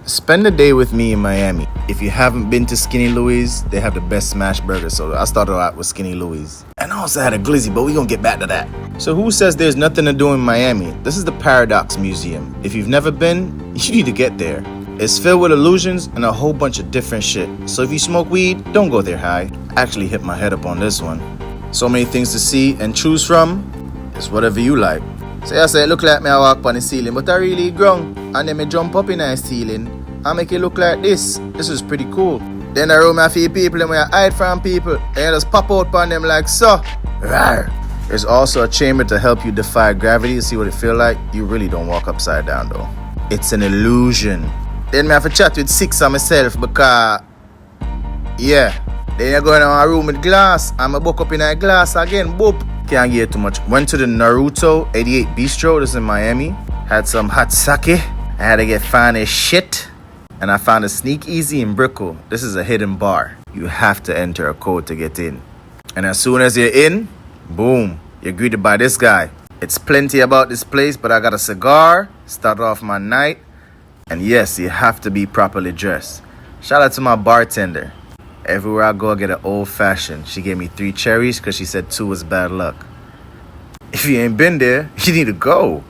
Spend a day with me in Miami. If you haven't been to Skinny Louie's, they have the best smash burger. So I started out with Skinny Louie's. And I also had a glizzy, but we're gonna get back to that. So who says there's nothing to do in Miami? This is the Paradox Museum. If you've never been, you need to get there. It's filled with illusions and a whole bunch of different shit. So if you smoke weed, don't go there high. I actually hit my head up on this one. So many things to see and choose from. It's whatever you like. So I say it look like me I walk on the ceiling, but I really grown. And then me jump up in the ceiling and make it look like this. This is pretty cool. Then I roll my few people and when I hide from people, and I just pop out on them like so. Rawr. There's also a chamber to help you defy gravity to see what it feel like. You really don't walk upside down though. It's an illusion. Then me have to chat with 6 of myself because yeah. Then I go in a room with glass. I'm a book up in a glass again. Boop. Can't get too much. Went to the Naruto 88 Bistro. This is in Miami. Had some hot sake. I had to get fine as shit. And I found a Sneak Easy in Brickell. This is a hidden bar. You have to enter a code to get in. And as soon as you're in, boom, you're greeted by this guy. It's plenty about this place, but I got a cigar. Start off my night. And yes, you have to be properly dressed. Shout out to my bartender. Everywhere I go, I get an old fashioned. She gave me 3 cherries because she said 2 was bad luck. If you ain't been there, you need to go.